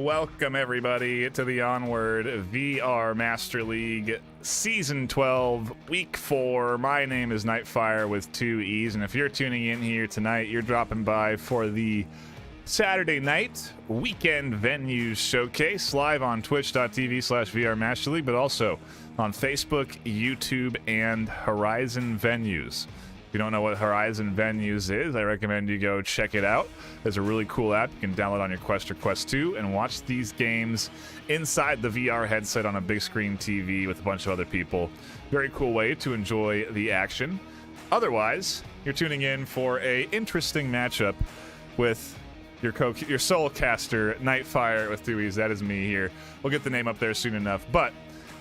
Welcome everybody to the Onward VR Master League Season 12, Week 4. My name is Nightfire with 2 E's, and if you're tuning in here tonight, you're dropping by for the Saturday night weekend venues showcase live on twitch.tv/VR Master League, but also on Facebook, YouTube, and Horizon Venues. If you don't know what Horizon Venues is, I recommend you go check it out. There's a really cool app you can download on your Quest or Quest 2 and watch these games inside the VR headset on a big screen TV with a bunch of other people. Very cool way to enjoy the action. Otherwise, you're tuning in for a interesting matchup with your soul caster, Nightfire with 2 E's. That is me here. We'll get the name up there soon enough. But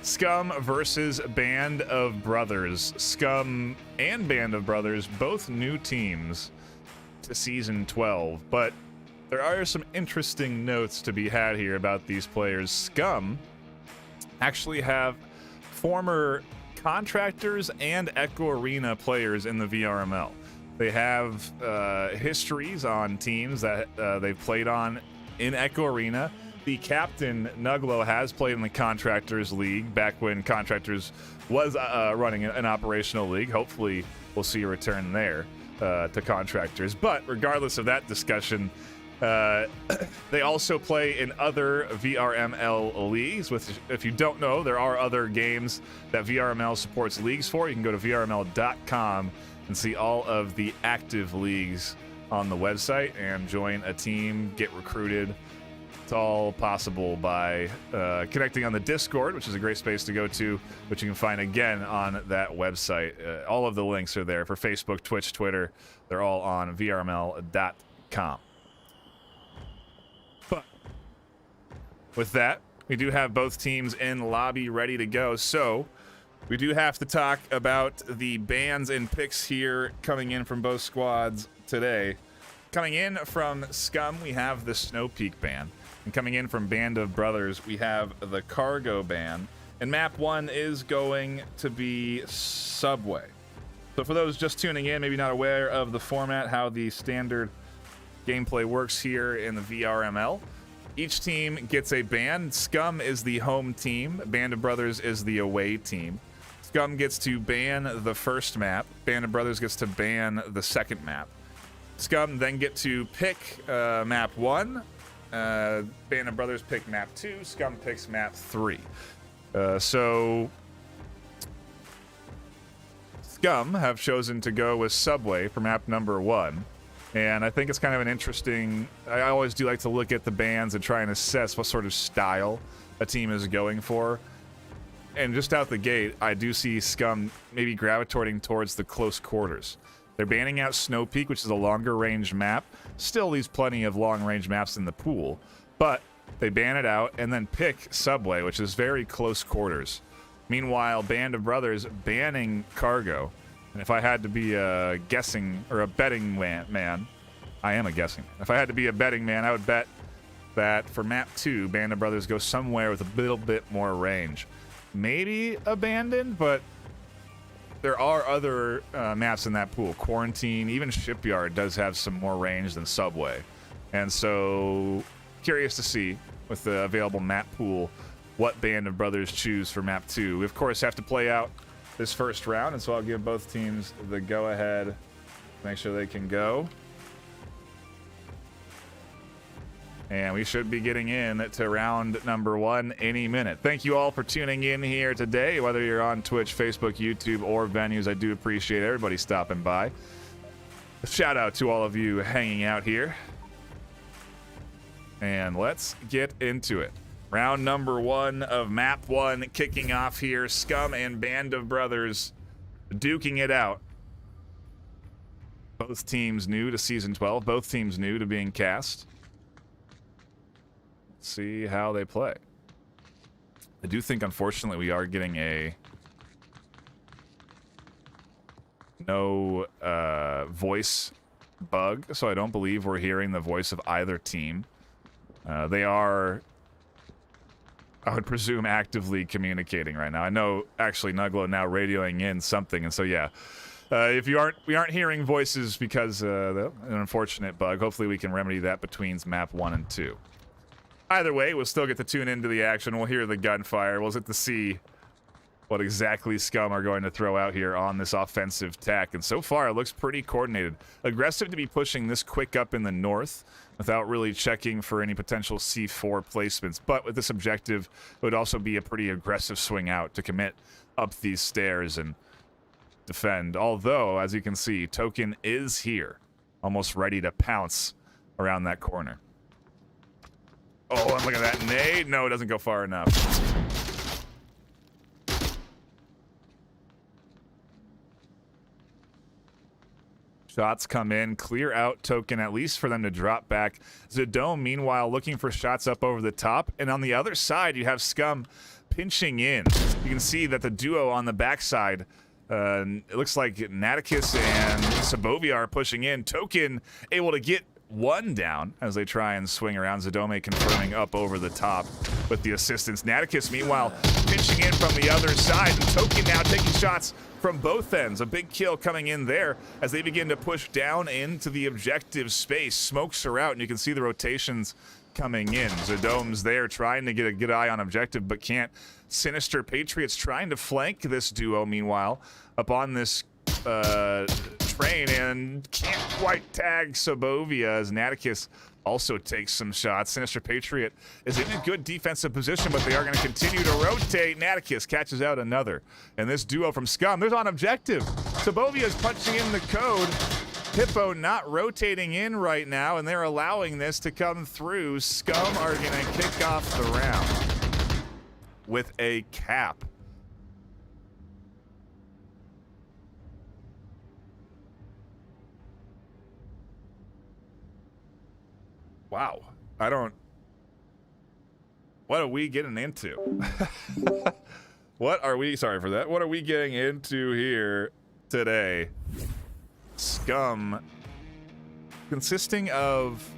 Scum versus Band of Brothers. Scum and Band of Brothers, both new teams to Season 12. But there are some interesting notes to be had here about these players. Scum actually have former Contractors and Echo Arena players in the VRML. They have histories on teams that they've played on in Echo Arena. The captain, Nuglo, has played in the Contractors League back when Contractors was running an operational league. Hopefully, we'll see a return there to Contractors. But regardless of that discussion, they also play in other VRML leagues. If you don't know, there are other games that VRML supports leagues for. You can go to VRML.com and see all of the active leagues on the website and join a team, get recruited. It's all possible by connecting on the Discord, which is a great space to go to, which you can find again on that website. All of the links are there for Facebook, Twitch, Twitter. They're all on VRML.com. But with that, we do have both teams in lobby ready to go. So we do have to talk about the bans and picks here coming in from both squads today. Coming in from Scum, we have the Snow Peak ban. And coming in from Band of Brothers, we have the Cargo ban. And map 1 is going to be Subway. So for those just tuning in, maybe not aware of the format, how the standard gameplay works here in the VRML, each team gets a ban. Scum is the home team. Band of Brothers is the away team. Scum gets to ban the first map. Band of Brothers gets to ban the second map. Scum then get to pick map 1. Band of Brothers pick map 2. Scum picks map 3. So Scum have chosen to go with Subway for map number 1. And I think it's kind of an interesting... I always do like to look at the bans and try and assess what sort of style a team is going for. And just out the gate, I do see Scum maybe gravitating towards the close quarters. They're banning out Snow Peak, which is a longer range map. Still leaves plenty of long range maps in the pool, but they ban it out and then pick Subway, which is very close quarters. Meanwhile, Band of Brothers banning Cargo. And if I had to be a guessing or a betting man, I am a guessing. If I had to be a betting man, I would bet that for map 2, Band of Brothers go somewhere with a little bit more range. Maybe Abandoned, but there are other maps in that pool. Quarantine, even Shipyard does have some more range than Subway. And so, curious to see, with the available map pool, what Band of Brothers choose for map 2. We, of course, have to play out this first round, and so I'll give both teams the go-ahead. Make sure they can go. And we should be getting in to round number 1 any minute. Thank you all for tuning in here today, whether you're on Twitch, Facebook, YouTube, or venues. I do appreciate everybody stopping by. A shout out to all of you hanging out here. And let's get into it. Round number 1 of map 1 kicking off here. Scum and Band of Brothers duking it out. Both teams new to Season 12. Both teams new to being cast. See how they play. I do think, unfortunately, we are getting a no voice bug, so I don't believe we're hearing the voice of either team. They are, I would presume, actively communicating right now. I know, actually, Nuglo now radioing in something, and so yeah. If we aren't hearing voices because an unfortunate bug. Hopefully we can remedy that between map 1 and 2. Either way, we'll still get to tune into the action. We'll hear the gunfire. We'll get to see what exactly Scum are going to throw out here on this offensive tack. And so far, it looks pretty coordinated. Aggressive to be pushing this quick up in the north without really checking for any potential C4 placements. But with this objective, it would also be a pretty aggressive swing out to commit up these stairs and defend. Although, as you can see, Token is here, almost ready to pounce around that corner. Oh, and look at that nade. No, it doesn't go far enough. Shots come in, clear out Token, at least for them to drop back. Zadome, meanwhile, looking for shots up over the top. And on the other side, you have Scum pinching in. You can see that the duo on the backside, it looks like Naticus and Sabovia are pushing in. Token able to get one down as they try and swing around. Zadome confirming up over the top with the assistance. Naticus, meanwhile, pinching in from the other side. And Token now taking shots from both ends. A big kill coming in there as they begin to push down into the objective space. Smokes are out, and you can see the rotations coming in. Zadome's there trying to get a good eye on objective, but can't. Sinister Patriots trying to flank this duo, meanwhile, up on this train, and can't quite tag Sabovia as Naticus also takes some shots. Sinister Patriot is in a good defensive position, but they are going to continue to rotate. Naticus catches out another. And this duo from Scum, there's on objective. Sabovia is punching in the code. Hippo not rotating in right now, and they're allowing this to come through. Scum are going to kick off the round with a cap. Wow. What are we getting into? Sorry for that. What are we getting into here today? Scum consisting of,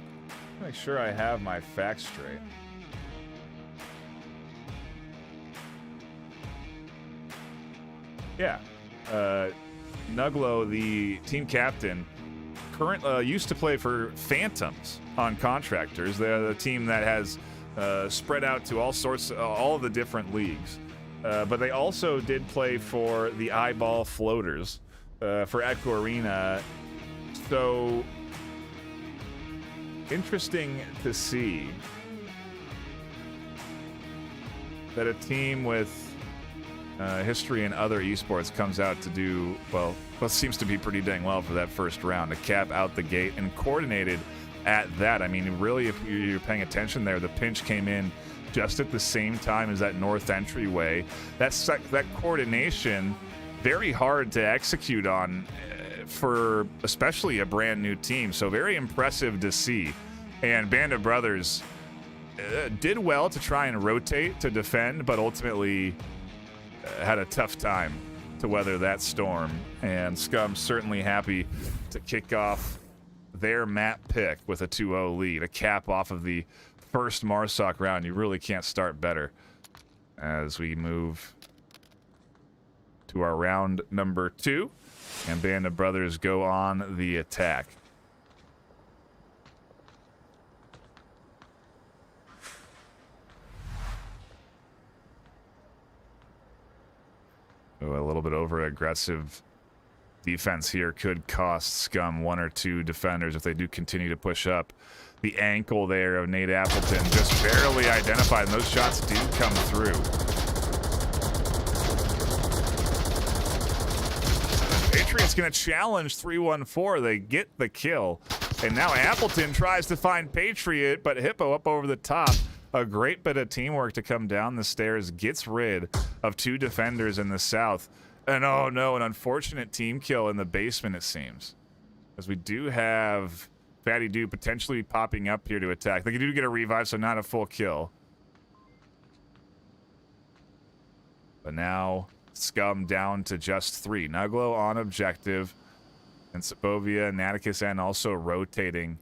make sure I have my facts straight. Yeah. Nuglo, the team captain, used to play for Phantoms on Contractors. They're the team that has spread out to all of the different leagues. But they also did play for the Eyeball Floaters for Echo Arena. So interesting to see that a team with history in other esports comes out to do, well, what seems to be pretty dang well for that first round. A cap out the gate and coordinated at that. I mean, really, if you're paying attention there, the pinch came in just at the same time as that north entryway. That coordination, very hard to execute on for especially a brand new team. So very impressive to see. And Band of Brothers did well to try and rotate to defend, but ultimately had a tough time to weather that storm. And Scum certainly happy to kick off their map pick with a 2-0 lead, a cap off of the first Marsoc round. You really can't start better as we move to our round number 2, and Band of Brothers go on the attack. A little bit over aggressive defense here could cost Scum 1 or 2 defenders if they do continue to push up. The ankle there of Nate Appleton just barely identified, and those shots do come through. Patriots gonna challenge 314. They get the kill, and now Appleton tries to find Patriot, but Hippo up over the top. A great bit of teamwork to come down the stairs, gets rid of 2 defenders in the south. And oh no, an unfortunate team kill in the basement, it seems. As we do have Fatty Doo potentially popping up here to attack. They do get a revive, so not a full kill. But now Scum down to just 3. Nuglo on objective, and Sabovia, Naticus, and also rotating.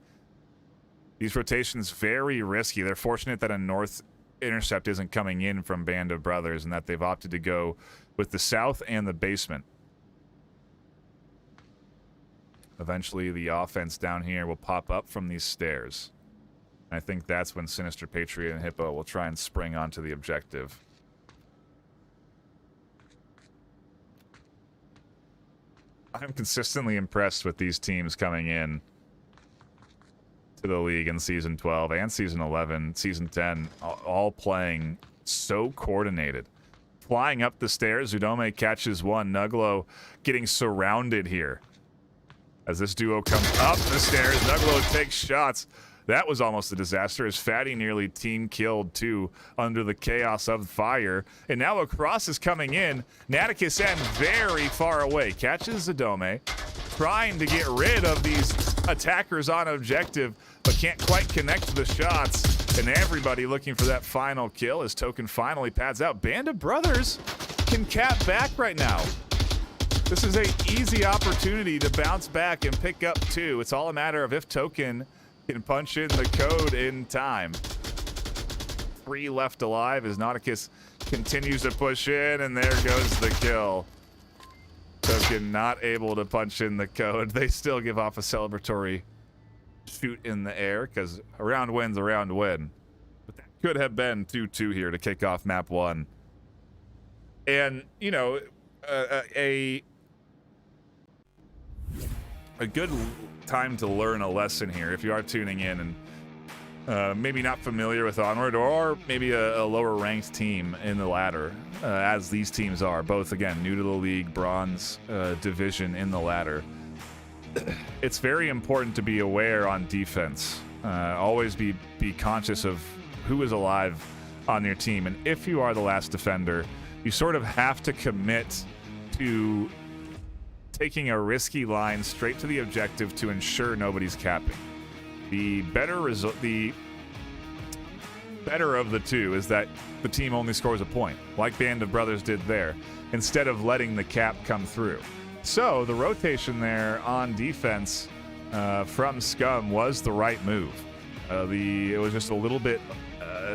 These rotations very risky. They're fortunate that a north intercept isn't coming in from Band of Brothers and that they've opted to go with the south and the basement. Eventually the offense down here will pop up from these stairs I think that's when Sinister Patriot and Hippo will try and spring onto the objective. I'm consistently impressed with these teams coming in to the league in Season 12 and Season 11, Season 10, all playing so coordinated. Flying up the stairs, Udome catches one. Nuglo getting surrounded here. As this duo comes up the stairs, Nuglo takes shots. That was almost a disaster as Fatty nearly team killed too under the chaos of fire. And now a cross is coming in. Naticus N very far away. Catches Udome, trying to get rid of these attackers on objective, but can't quite connect the shots. And everybody looking for that final kill as Token finally pads out. Band of Brothers can cap back right now. This is an easy opportunity to bounce back and pick up two. It's all a matter of if Token can punch in the code in time. 3 left alive as Nauticus continues to push in, and there goes the kill. Token not able to punch in the code. They still give off a celebratory shoot in the air because a round win's a round win. But that could have been 2-2 here to kick off map 1. And, you know, a good time to learn a lesson here if you are tuning in and maybe not familiar with Onward, or maybe a lower ranked team in the ladder, as these teams are, both again new to the league, bronze division in the ladder. It's very important to be aware on defense. Always be conscious of who is alive on your team, and if you are the last defender, you sort of have to commit to taking a risky line straight to the objective to ensure nobody's capping. The better of the two is that the team only scores a point, like Band of Brothers did there, instead of letting the cap come through. So the rotation there on defense from Scum was the right move. It was just a little bit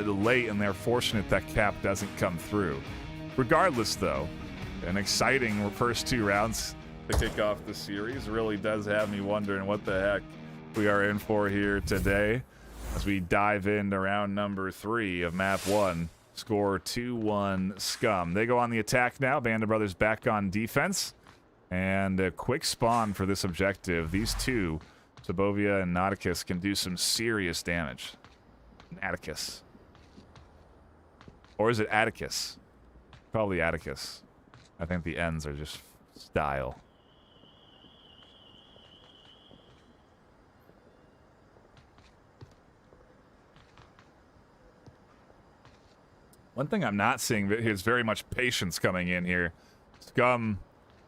late, and they're fortunate that cap doesn't come through. Regardless, though, an exciting first 2 rounds to kick off the series. Really does have me wondering what the heck we are in for here today as we dive into round number 3 of map 1. Score 2-1 Scum. They go on the attack now. Band of Brothers back on defense. And a quick spawn for this objective. These two, Sabovia and Nauticus, can do some serious damage. Atticus. Or is it Atticus? Probably Atticus. I think the ends are just style. One thing I'm not seeing is very much patience coming in here. Scum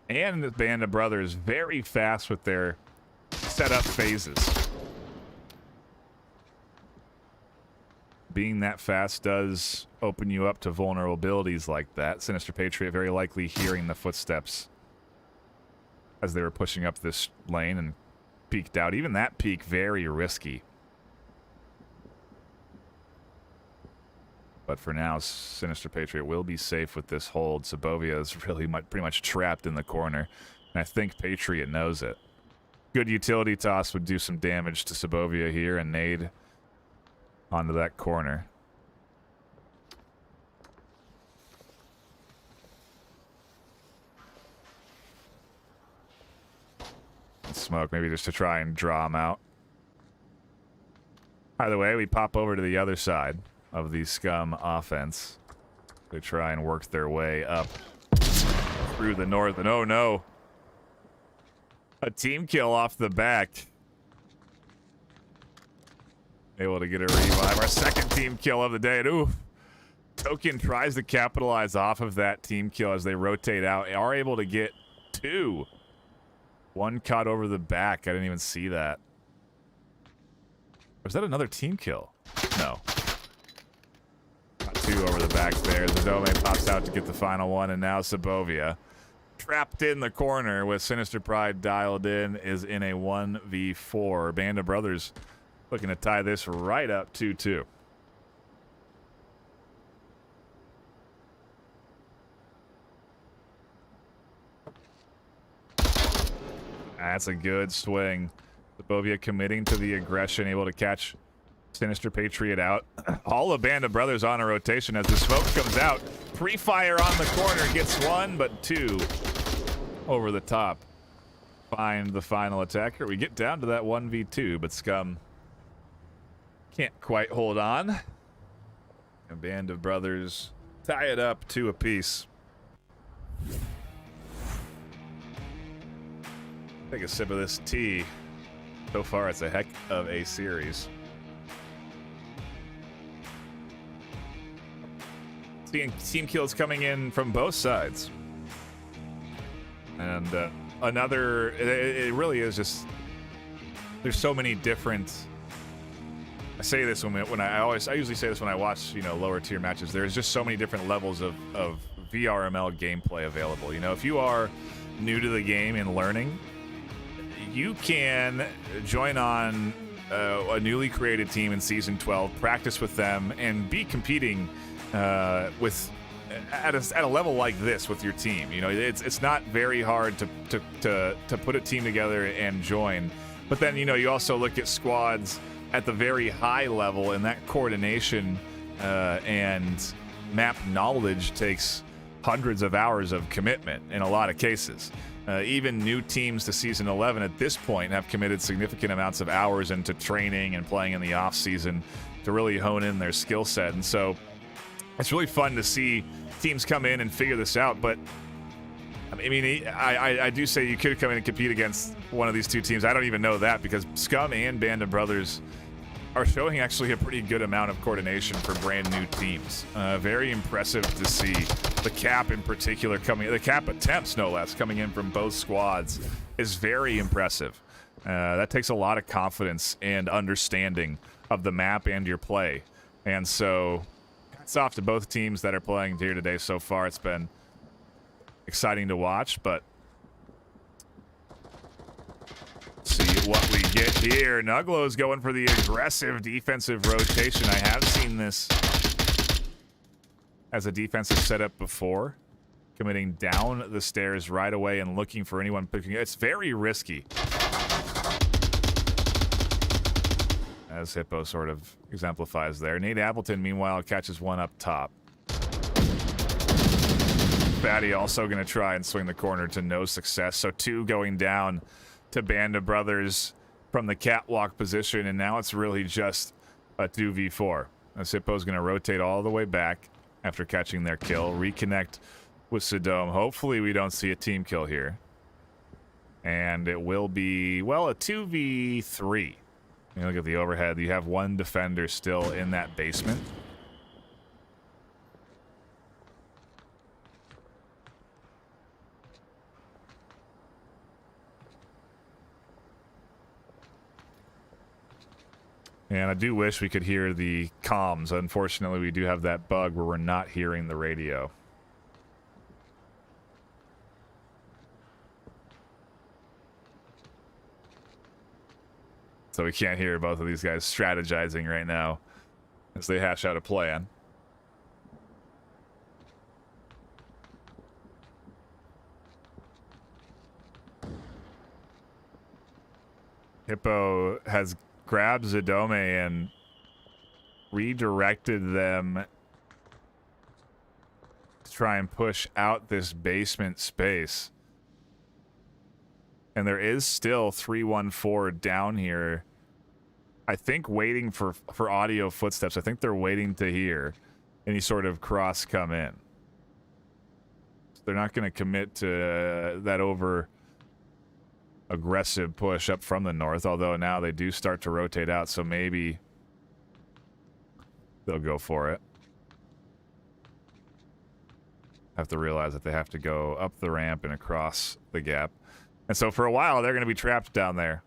and the Band of Brothers very fast with their setup phases. Being that fast does open you up to vulnerabilities like that. Sinister Patriot very likely hearing the footsteps as they were pushing up this lane and peeked out. Even that peek very risky. But for now, Sinister Patriot will be safe with this hold. Sabovia is really pretty much trapped in the corner, and I think Patriot knows it. Good utility toss would do some damage to Sabovia here, and nade onto that corner. Smoke, maybe just to try and draw him out. Either way, we pop over to the other side of the Scum offense. They try and work their way up through the north, and oh no, a team kill off the back. Able to get a revive. Our second team kill of the day. And ooh, Token tries to capitalize off of that team kill as they rotate out. Are able to get 2. 1 caught over the back. I didn't even see that. Or is that another team kill? No. Got 2 over the back there. Zadome pops out to get the final one, and now Sabovia, trapped in the corner with Sinister Pride dialed in, is in a 1v4. Band of Brothers looking to tie this right up 2-2. That's a good swing. Sabovia committing to the aggression, able to catch Sinister Patriot out. All a Band of Brothers on a rotation as the smoke comes out. Free fire on the corner. Gets one, but two over the top. Find the final attacker. We get down to that 1v2, but Scum can't quite hold on. A Band of Brothers tie it up 2 apiece. Take a sip of this tea. So far, it's a heck of a series. Seeing team kills coming in from both sides. And another, it really is just, there's so many different, I say this when I usually say this when I watch, lower tier matches. There's just so many different levels of VRML gameplay available. If you are new to the game and learning, you can join on a newly created team in Season 12, practice with them, and be competing at a level like this with your team. It's not very hard to put a team together and join. But then, you also look at squads at the very high level, and that coordination and map knowledge takes hundreds of hours of commitment in a lot of cases. Even new teams to Season 11 at this point have committed significant amounts of hours into training and playing in the off season to really hone in their skill set. And so it's really fun to see teams come in and figure this out. But I mean, I do say you could come in and compete against one of these two teams. I don't even know that, because Scum and Band of Brothers are showing actually a pretty good amount of coordination for brand new teams. Very impressive to see the cap in particular the cap attempts no less coming in from both squads is very impressive. That takes a lot of confidence and understanding of the map and your play. And so hats off to both teams that are playing here today so far. It's been exciting to watch, but see what we get here. Nuglo's going for the aggressive defensive rotation. I have seen this as a defensive setup before, committing down the stairs right away and looking for anyone picking. It's very risky, as Hippo sort of exemplifies there. Nate Appleton, meanwhile, catches one up top. Batty also going to try and swing the corner to no success. So 2 going down to Band of Brothers from the catwalk position, and now it's really just a 2v4. As Hippo's going to rotate all the way back after catching their kill, reconnect with Sodome. Hopefully we don't see a team kill here. And it will be, well, a 2v3. You look at the overhead. You have one defender still in that basement. And I do wish we could hear the comms. Unfortunately, we do have that bug where we're not hearing the radio. So we can't hear both of these guys strategizing right now as they hash out a plan. Hippo has grabbed Zidome and redirected them to try and push out this basement space. And there is still 314 down here. I think waiting for audio footsteps. I think they're waiting to hear any sort of cross come in. So they're not going to commit to that over aggressive push up from the north, although now they do start to rotate out, so maybe they'll go for it. Have to realize that they have to go up the ramp and across the gap. And so for a while, they're going to be trapped down there.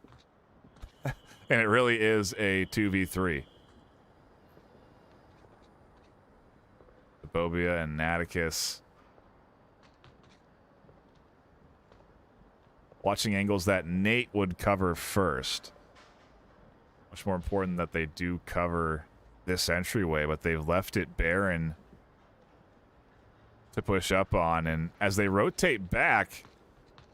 And it really is a 2v3. Bobia and Naticus watching angles that Nate would cover first. Much more important that they do cover this entryway, but they've left it barren to push up on. And as they rotate back,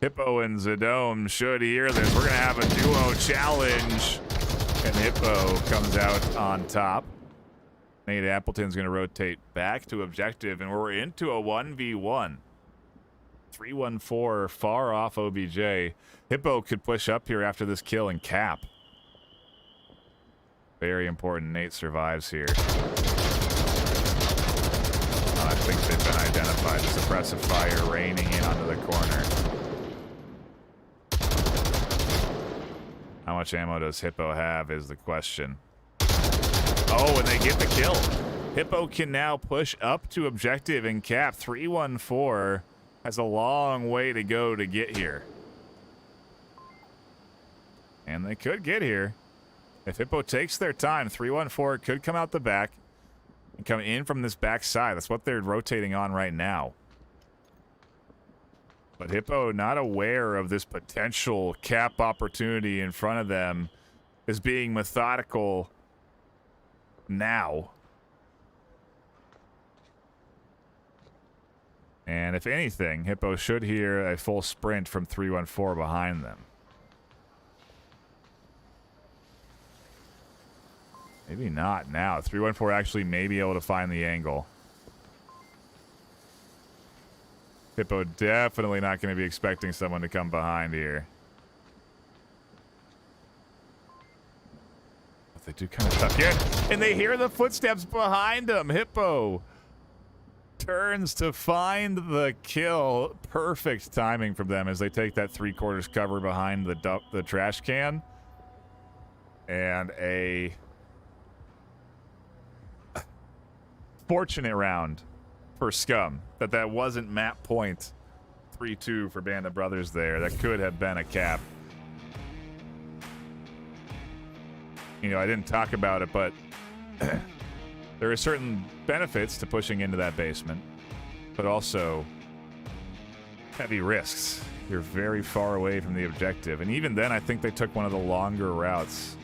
Hippo and Zidome should hear this. We're going to have a duo challenge And Hippo comes out on top. Nate Appleton's going to rotate back to objective, and we're into a 1v1. 314 far off OBJ. Hippo could push up here after this kill and cap. Very important. Nate survives here. I think they've been identified. Suppressive fire raining in onto the corner. How much ammo does Hippo have is the question. Oh, and they get the kill. Hippo can now push up to objective and cap. 314 has a long way to go to get here. And they could get here. If Hippo takes their time, 314 could come out the back and come in from this back side. That's what they're rotating on right now. But Hippo, not aware of this potential cap opportunity in front of them, is being methodical now. And if anything, Hippo should hear a full sprint from 314 behind them. Maybe not now. 314 actually may be able to find the angle. Hippo definitely not going to be expecting someone to come behind here. But they do kind of tuck in. And they hear the footsteps behind them. Hippo turns to find the kill. Perfect timing from them as they take that 3/4 cover behind the trash can. And a fortunate round for Scum that wasn't map point 3-2 for Band of Brothers there. That could have been a cap. You know, I didn't talk about it, but there are certain benefits to pushing into that basement, but also heavy risks. You're very far away from the objective. And even then, I think they took one of the longer routes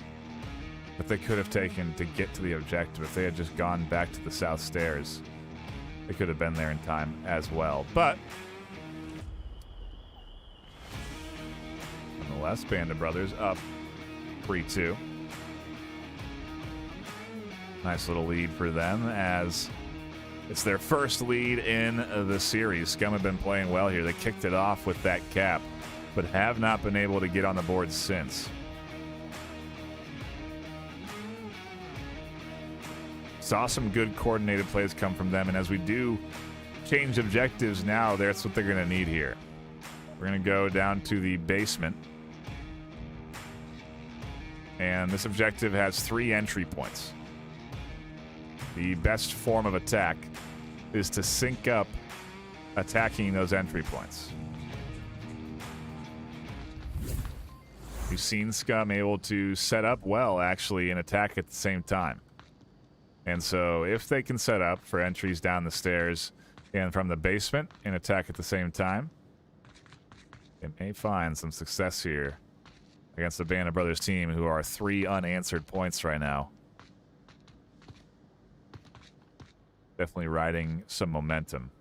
that they could have taken to get to the objective. If they had just gone back to the south stairs, they could have been there in time as well. But nonetheless, Band of Brothers up 3-2. Nice little lead for them as it's their first lead in the series. Scum have been playing well here. They kicked it off with that cap, but have not been able to get on the board since. Saw some good coordinated plays come from them, and as we do change objectives now, that's what they're going to need here. We're going to go down to the basement. And this objective has 3 entry points. The best form of attack is to sync up attacking those entry points. We've seen Scum able to set up well, actually, and attack at the same time. And so if they can set up for entries down the stairs and from the basement and attack at the same time, they may find some success here against the Band of Brothers team, who are 3 unanswered points right now. Definitely riding some momentum.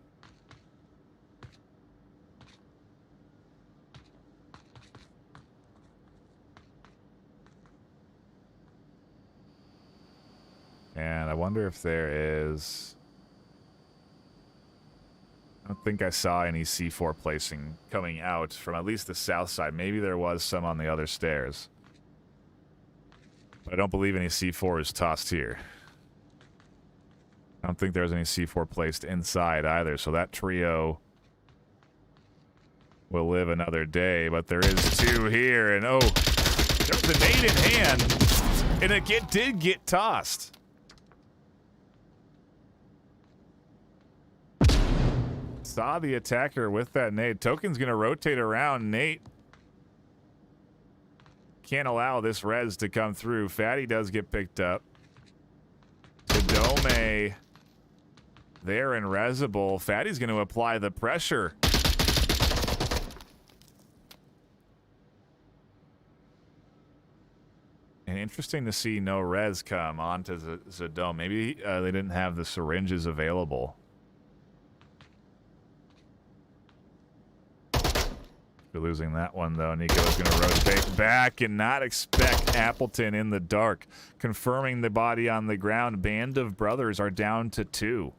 And I wonder if there is... I don't think I saw any C4 placing coming out from at least the south side. Maybe there was some on the other stairs. But I don't believe any C4 is tossed here. I don't think there's any C4 placed inside either, so that trio will live another day. But there is 2 here, and oh, there's the nade in hand, and it did get tossed. Saw the attacker with that nade. Token's going to rotate around. Nate can't allow this res to come through. Fatty does get picked up. Dome there and Resable. Fatty's going to apply the pressure. And interesting to see no res come onto the dome. Maybe they didn't have the syringes available. We're losing that one, though. Nico's going to rotate back and not expect Appleton in the dark. Confirming the body on the ground. Band of Brothers are down to 2.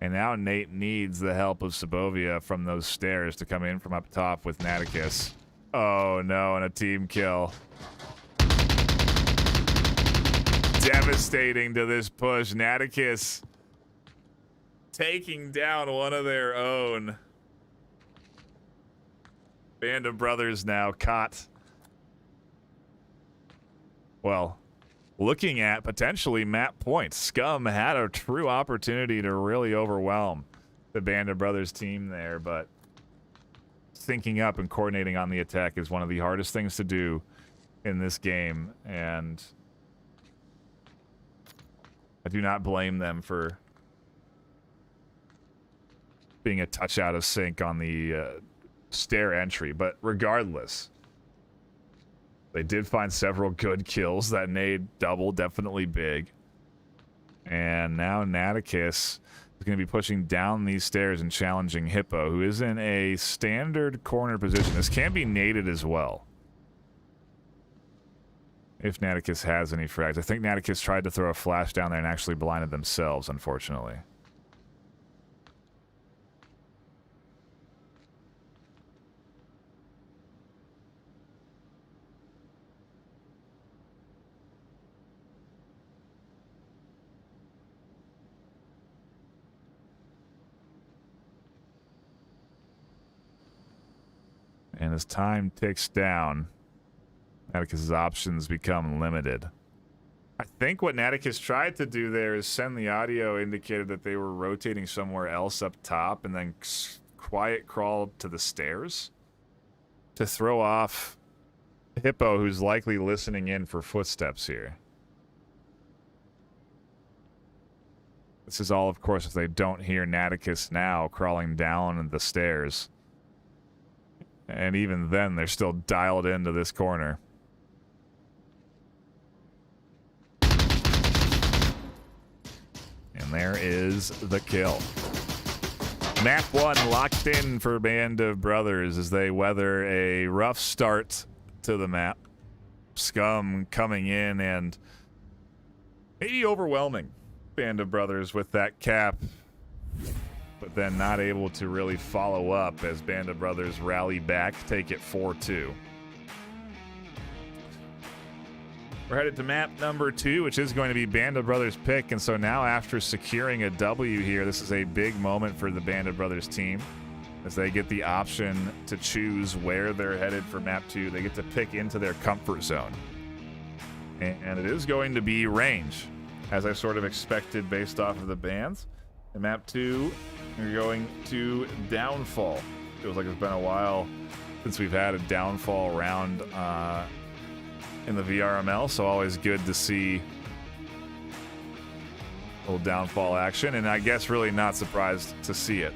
And now Nate needs the help of Sabovia from those stairs to come in from up top with Naticus. Oh, no, and a team kill. Devastating to this push. Naticus taking down one of their own. Band of Brothers now caught. Well, looking at potentially map points. Scum had a true opportunity to really overwhelm the Band of Brothers team there, but syncing up and coordinating on the attack is one of the hardest things to do in this game, and I do not blame them for being a touch out of sync on the stair entry, but regardless, they did find several good kills. That nade double, definitely big. And now Naticus is going to be pushing down these stairs and challenging Hippo, who is in a standard corner position. This can be naded as well, if Naticus has any frags. I think Naticus tried to throw a flash down there and actually blinded themselves, unfortunately. And as time ticks down, Naticus's options become limited. I think what Naticus tried to do there is send the audio indicated that they were rotating somewhere else up top and then quiet crawled to the stairs to throw off Hippo, who's likely listening in for footsteps here. This is all, of course, if they don't hear Naticus now crawling down the stairs. And even then, they're still dialed into this corner. And there is the kill. Map 1 locked in for Band of Brothers as they weather a rough start to the map. Scum coming in and maybe overwhelming Band of Brothers with that cap, but then not able to really follow up as Band of Brothers rally back, take it 4-2. We're headed to map number 2, which is going to be Band of Brothers' pick, and so now after securing a W here, this is a big moment for the Band of Brothers team as they get the option to choose where they're headed for map 2. They get to pick into their comfort zone. And it is going to be range, as I sort of expected based off of the bands. In map 2, we're going to Downfall. Feels like it's been a while since we've had a Downfall round in the VRML, so always good to see a little Downfall action, and I guess really not surprised to see it.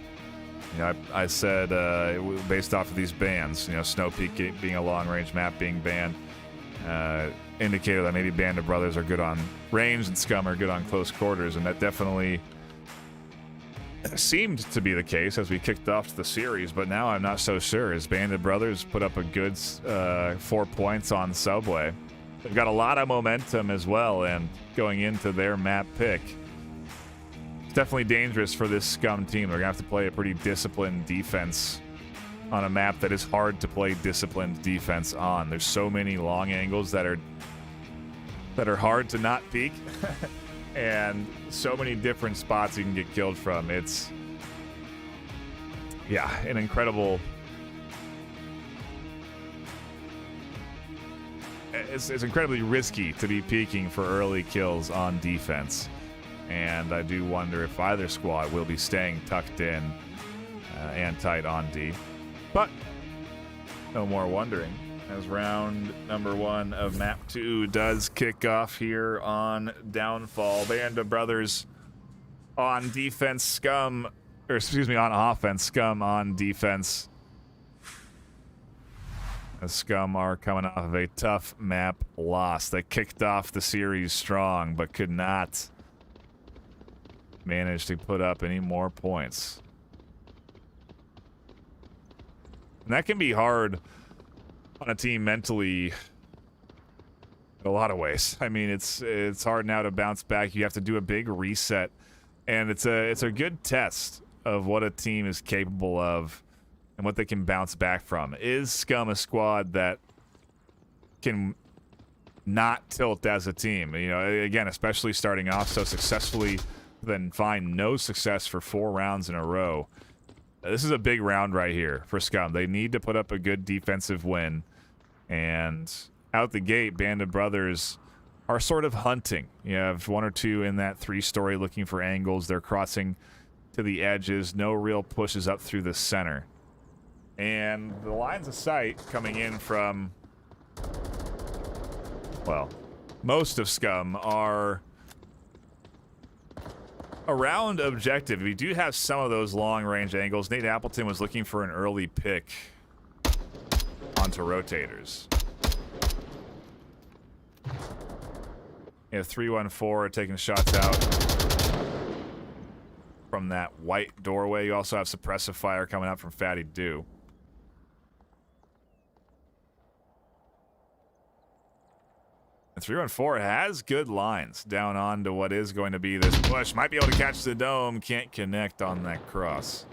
You know, I said based off of these bans, you know, Snow Peak being a long-range map being banned, indicated that maybe Band of Brothers are good on range and Scum are good on close quarters, and that definitely seemed to be the case as we kicked off the series, but now I'm not so sure as Band of Brothers put up a good 4 points on Subway. They've got a lot of momentum as well, and going into their map pick, it's definitely dangerous for this Scum team. They're going to have to play a pretty disciplined defense on a map that is hard to play disciplined defense on. There's so many long angles that are hard to not peek. And so many different spots you can get killed from. It's, yeah, an incredible... It's incredibly risky to be peeking for early kills on defense. And I do wonder if either squad will be staying tucked in and tight on D. But no more wondering, as round number 1 of map 2 does kick off here on Downfall. Band of Brothers on defense, Scum, or excuse me, on offense, Scum on defense. The Scum are coming off of a tough map loss. They kicked off the series strong, but could not manage to put up any more points. And that can be hard on a team mentally in a lot of ways. I mean, it's hard now to bounce back. You have to do a big reset, and it's a good test of what a team is capable of and what they can bounce back from. Is Scum a squad that can not tilt as a team? You know, again, especially starting off so successfully, then find no success for 4 rounds in a row. This is a big round right here for Scum. They need to put up a good defensive win. And out the gate, Band of Brothers are sort of hunting. You have 1 or 2 in that 3-story looking for angles. They're crossing to the edges. No real pushes up through the center. And the lines of sight coming in from, well, most of Scum are around objective. We do have some of those long-range angles. Nate Appleton was looking for an early pick onto rotators. Yeah, 314 taking shots out from that white doorway. You also have suppressive fire coming out from Fatty Dew. And 314 has good lines down onto what is going to be this push. Might be able to catch the dome. Can't connect on that cross.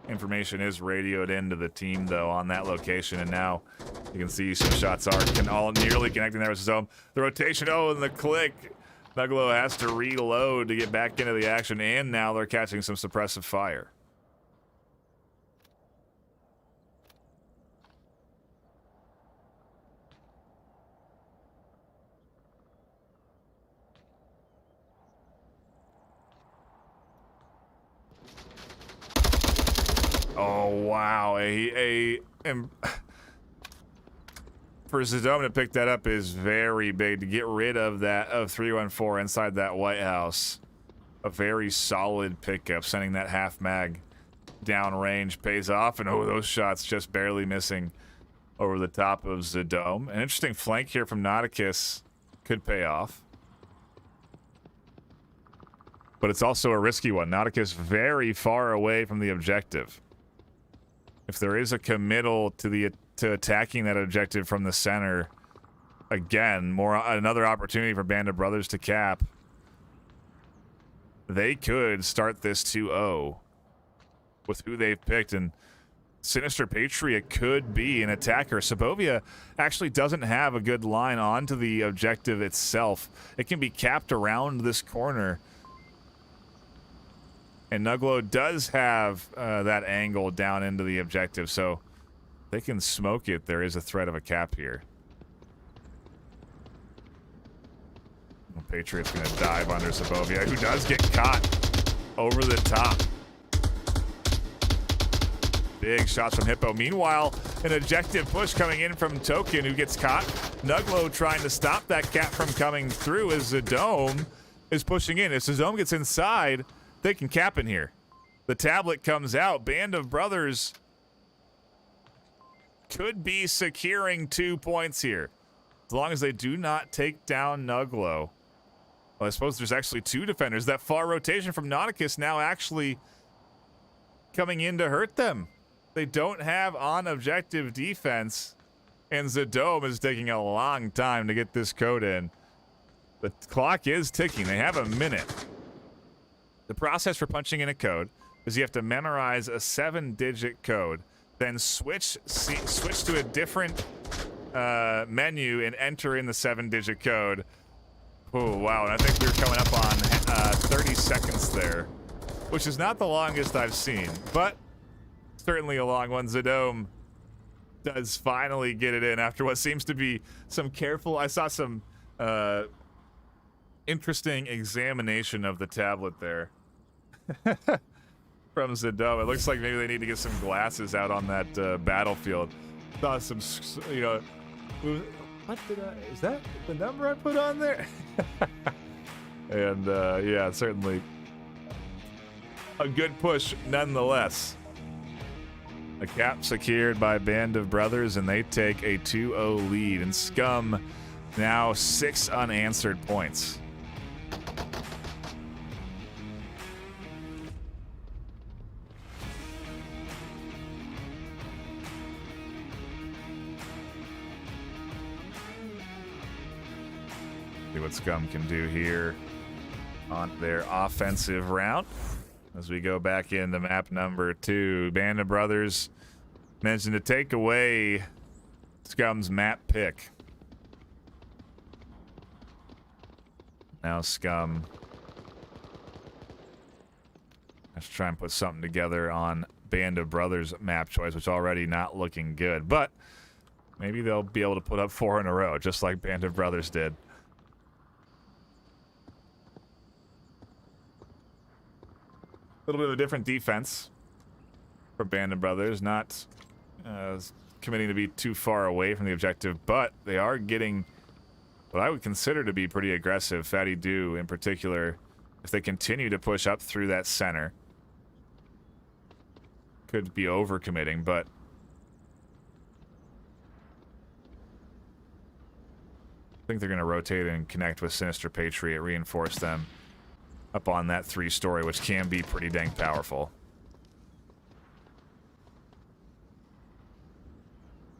Information is radioed into the team, though, on that location. And now you can see some shots are all nearly connecting there with his dome. The rotation, oh, and the click. Nuglo has to reload to get back into the action. And now they're catching some suppressive fire. Oh, wow. For Zedome to pick that up is very big. To get rid of that, of 314 inside that White House. A very solid pickup. Sending that half mag down range pays off. And oh, those shots just barely missing over the top of Zedome. An interesting flank here from Nauticus could pay off. But it's also a risky one. Nauticus very far away from the objective. If there is a committal to attacking that objective from the center, again, another opportunity for Band of Brothers to cap. They could start this 2-0 with who they've picked, and Sinister Patriot could be an attacker. Sabovia actually doesn't have a good line onto the objective itself. It can be capped around this corner. And Nuglo does have that angle down into the objective, so they can smoke it. There is a threat of a cap here. Well, Patriot's going to dive under Sabovia, who does get caught over the top. Big shots from Hippo. Meanwhile, an objective push coming in from Token, who gets caught. Nuglo trying to stop that cap from coming through as Zedome is pushing in. If Zedome gets inside, they can cap in here. The tablet comes out. Band of Brothers could be securing 2 points here. As long as they do not take down Nuglo. Well, I suppose there's actually 2 defenders. That far rotation from Nauticus now actually coming in to hurt them. They don't have on-objective defense. And Zedome is taking a long time to get this code in. The clock is ticking. They have a minute. The process for punching in a code is you have to memorize a 7-digit code, then switch to a different menu and enter in the 7-digit code. Oh, wow. And I think we're coming up on 30 seconds there, which is not the longest I've seen, but certainly a long one. Zedome does finally get it in after what seems to be some careful... I saw some interesting examination of the tablet there. From Zedome. It looks like maybe they need to get some glasses out on that battlefield. Saw some, you know, what did is that the number I put on there? And yeah, certainly a good push nonetheless. A cap secured by Band of Brothers, and they take a 2-0 lead. And Scum now 6 unanswered points. See what Scum can do here on their offensive round. As we go back into map number 2, Band of Brothers mentioned to take away Scum's map pick. Now Scum has to try and put something together on Band of Brothers map choice, which already not looking good. But maybe they'll be able to put up 4 in a row, just like Band of Brothers did. A little bit of a different defense for Band of Brothers, not committing to be too far away from the objective, but they are getting what I would consider to be pretty aggressive. Fatty Dew, in particular, if they continue to push up through that center, could be overcommitting, but I think they're going to rotate and connect with Sinister Patriot, reinforce them up on that 3-story, which can be pretty dang powerful.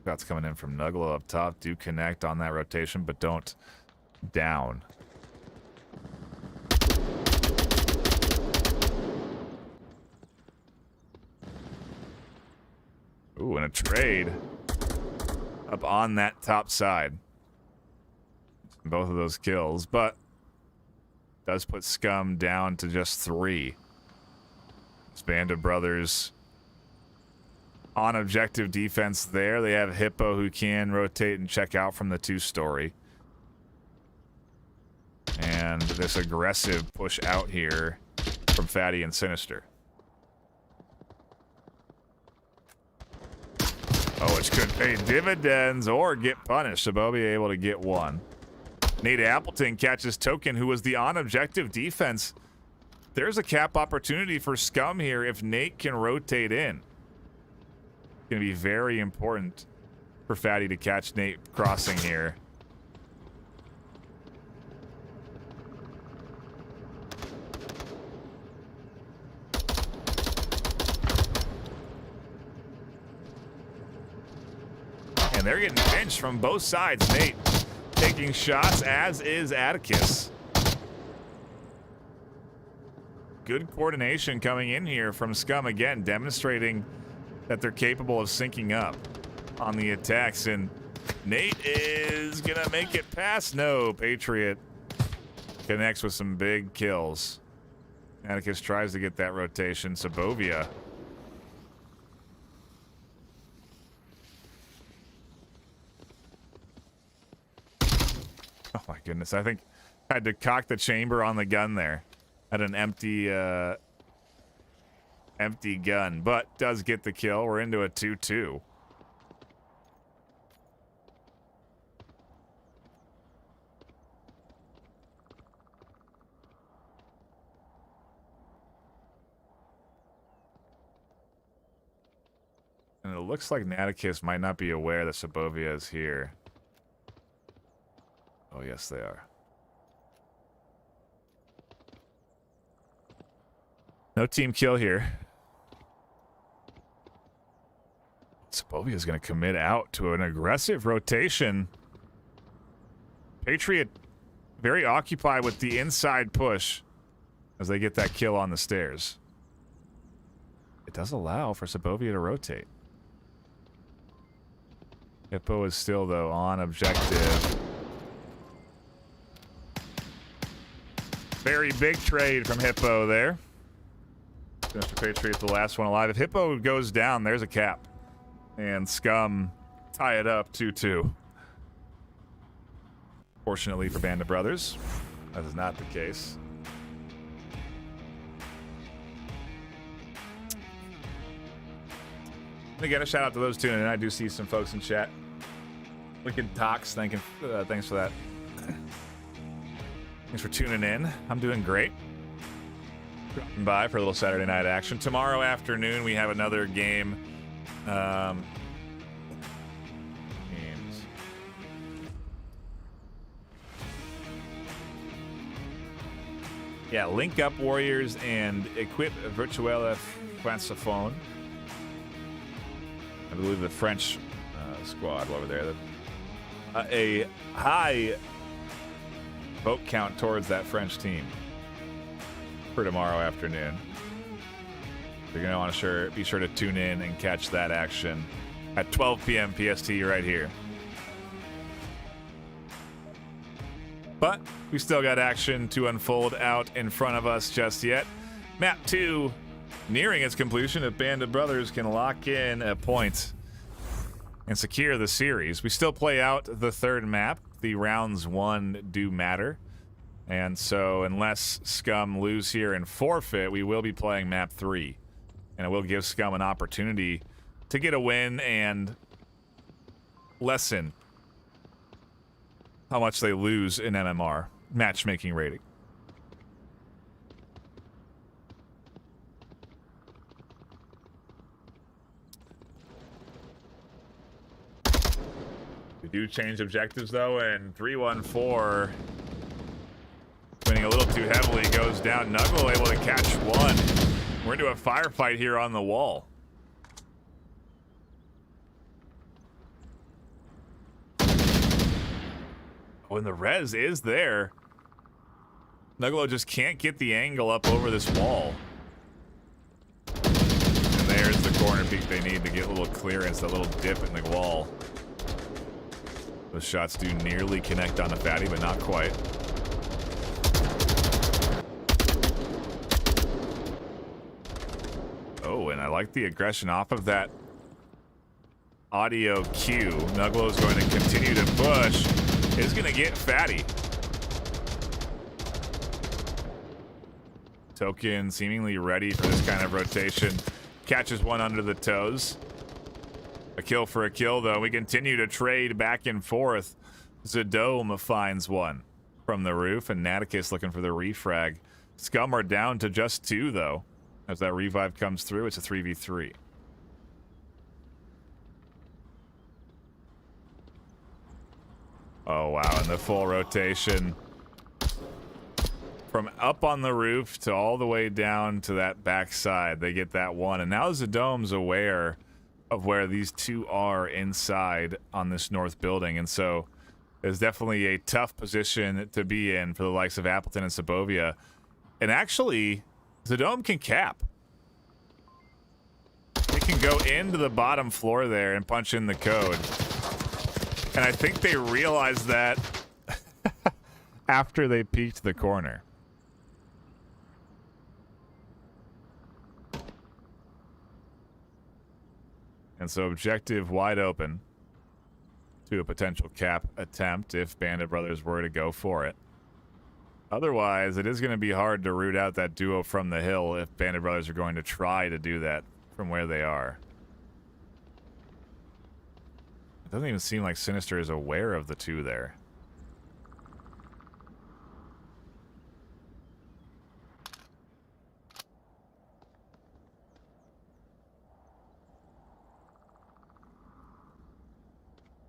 Shots coming in from Nuggalo up top. Do connect on that rotation, but don't down. Ooh, and a trade up on that top side. Both of those kills, but does put Scum down to just 3. This Band of Brothers on objective defense there. They have Hippo, who can rotate and check out from the 2-story. And this aggressive push out here from Fatty and Sinister. Oh, which could pay dividends or get punished. Sabobi able to get 1. Nate Appleton catches Token, who was the on-objective defense. There's a cap opportunity for Scum here if Nate can rotate in. It's going to be very important for Fatty to catch Nate crossing here. And they're getting pinched from both sides. Nate taking shots, as is Atticus. Good coordination coming in here from Scum, again, demonstrating that they're capable of syncing up on the attacks. And Nate is gonna make it past. No, Patriot connects with some big kills. Atticus tries to get that rotation. Sabovia. Oh my goodness, I think I had to cock the chamber on the gun there. Had an empty gun, but does get the kill. We're into a 2-2. And it looks like Naticus might not be aware that Sabovia is here. Oh, yes, they are. No team kill here. Sabovia is going to commit out to an aggressive rotation. Patriot very occupied with the inside push as they get that kill on the stairs. It does allow for Sabovia to rotate. Hippo is still, though, on objective. Very big trade from Hippo there. Mr. Patriot, the last one alive. If Hippo goes down, there's a cap. And Scum tie it up 2-2. Fortunately for Band of Brothers, that is not the case. And again, a shout out to those tuning in. I do see some folks in chat. Wicked Talks, thanks for that. Thanks for tuning in. I'm doing great. Dropping by for a little Saturday night action. Tomorrow afternoon, we have another game. Games. Yeah, Link Up Warriors and Equip Virtuelle Francophone. I believe the French squad over there. A high vote count towards that French team for tomorrow afternoon. You're going to want to be sure to tune in and catch that action at 12 p.m. PST right here. But we still got action to unfold out in front of us just yet. Map 2 nearing its completion if Bandit Brothers can lock in a point and secure the series. We still play out the third map. The rounds 1 do matter. And so unless Scum lose here and forfeit, we will be playing map 3. And it will give Scum an opportunity to get a win and lessen how much they lose in MMR, matchmaking rating. We do change objectives though, and 314 winning a little too heavily goes down. Nuggle able to catch one. We're into a firefight here on the wall. Oh, and the res is there. Nuggalo just can't get the angle up over this wall. And there's the corner peek they need to get a little clearance, that little dip in the wall. Those shots do nearly connect on the fatty, but not quite. Oh, and I like the aggression off of that audio cue. Nuggalo is going to continue to push. Is going to get fatty. Token seemingly ready for this kind of rotation. Catches one under the toes. A kill for a kill, though. We continue to trade back and forth. Zadome finds one from the roof, and Naticus looking for the refrag. Scum are down to just 2, though. As that revive comes through, it's a 3v3. Oh, wow, and the full rotation. From up on the roof to all the way down to that backside, they get that one. And now Zadome's aware of where these two are inside on this north building. And so it's definitely a tough position to be in for the likes of Appleton and Sabovia. And actually, Zadome can cap. He can go into the bottom floor there and punch in the code. And I think they realized that after they peeked the corner. And so objective wide open to a potential cap attempt if Bandit Brothers were to go for it. Otherwise, it is going to be hard to root out that duo from the hill if Bandit Brothers are going to try to do that from where they are. It doesn't even seem like Sinister is aware of the two there.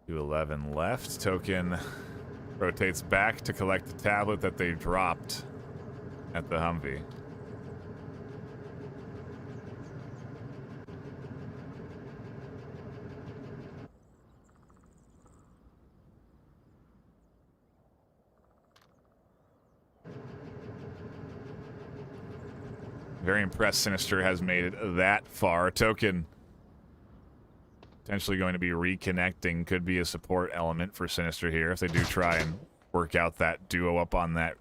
.211 left. Token rotates back to collect the tablet that they dropped at the Humvee. Very impressed Sinister has made it that far. Token potentially going to be reconnecting. Could be a support element for Sinister here if they do try and work out that duo up on that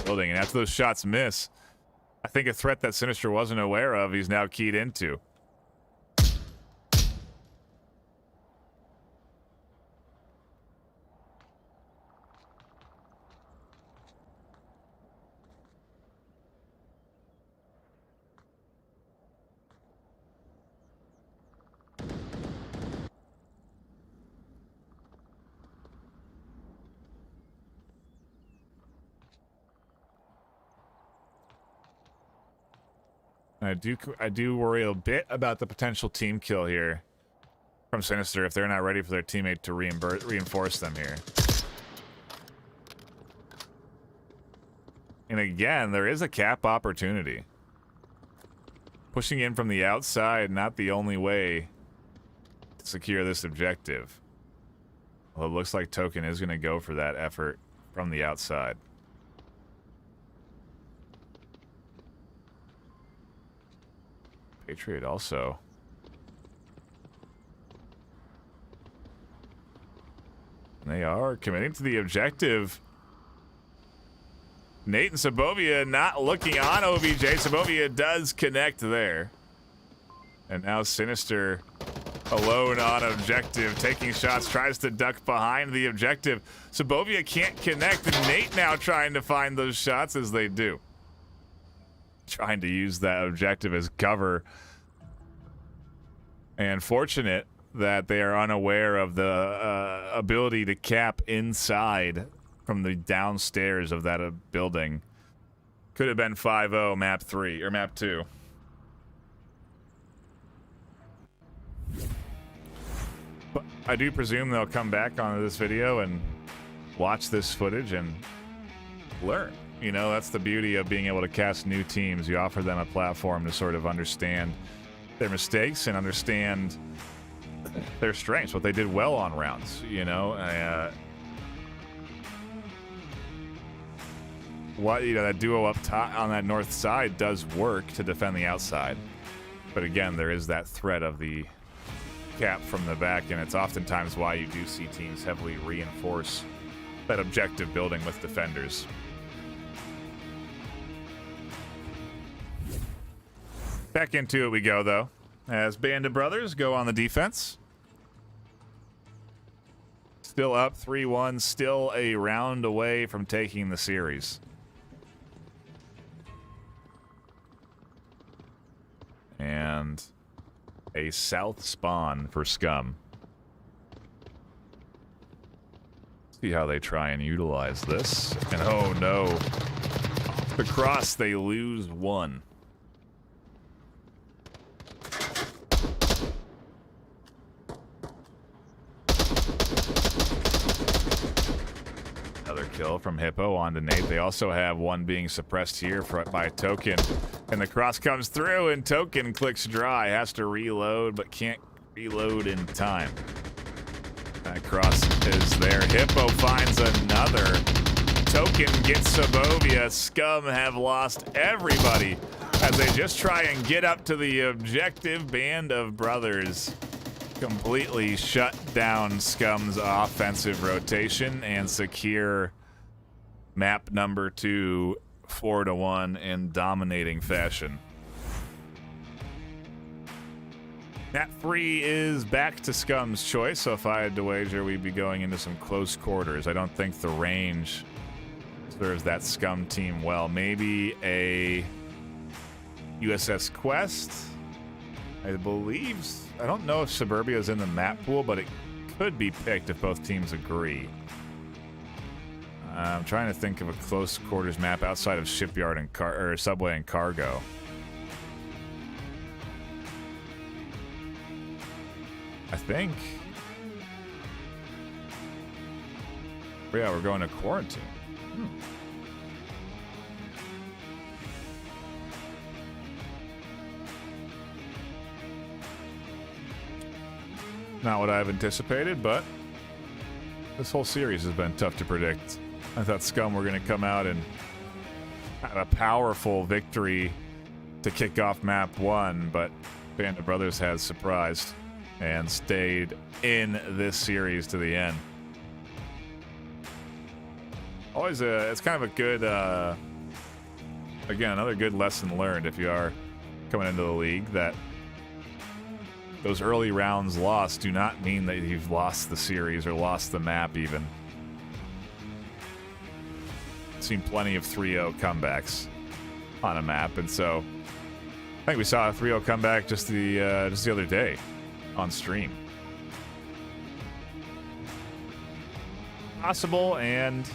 building. And after those shots miss, I think a threat that Sinister wasn't aware of, he's now keyed into. I do worry a bit about the potential team kill here from Sinister if they're not ready for their teammate to reinforce them here. And again, there is a cap opportunity. Pushing in from the outside, not the only way to secure this objective. Well, it looks like Token is going to go for that effort from the outside. Patriot also. They are committing to the objective. Nate and Sabovia not looking on OBJ. Sabovia does connect there. And now Sinister alone on objective, taking shots, tries to duck behind the objective. Sabovia can't connect, and Nate now trying to find those shots as they do. Trying to use that objective as cover. And fortunate that they are unaware of the ability to cap inside from the downstairs of that building. Could have been 5-0 map 3 or map 2. But I do presume they'll come back onto this video and watch this footage and learn. You know, that's the beauty of being able to cast new teams. You offer them a platform to sort of understand their mistakes and understand their strengths, what they did well on rounds, you know. That duo up top on that north side does work to defend the outside. But again, there is that threat of the cap from the back, and it's oftentimes why you do see teams heavily reinforce that objective building with defenders. Back into it we go, though, as Band of Brothers go on the defense. Still up 3-1, still a round away from taking the series. And a south spawn for Scum. See how they try and utilize this. And oh no, off the cross they lose one. Another kill from Hippo onto Nate. They also have one being suppressed here by Token. And the cross comes through, and Token clicks dry. Has to reload, but can't reload in time. That cross is there. Hippo finds another. Token gets Sabovia. Scum have lost everybody as they just try and get up to the objective. Band of Brothers completely shut down Scum's offensive rotation and secure map number 2 4-1 in dominating fashion. Map 3 is back to Scum's choice, so if I had to wager, we'd be going into some close quarters. I don't think the range serves that Scum team well. Maybe a USS Quest, I believe. I don't know if Suburbia is in the map pool, but it could be picked if both teams agree. I'm trying to think of a close quarters map outside of Shipyard and Subway and Cargo. I think. Yeah, we're going to quarantine. Not what I've anticipated, but this whole series has been tough to predict. I thought Scum were going to come out and have a powerful victory to kick off map 1, but Band of Brothers has surprised and stayed in this series to the end. Always it's kind of a good, again, another good lesson learned if you are coming into the league, that those early rounds lost do not mean that you've lost the series or lost the map even. Seen plenty of 3-0 comebacks on a map, and so I think we saw a 3-0 comeback just the other day on stream. Possible and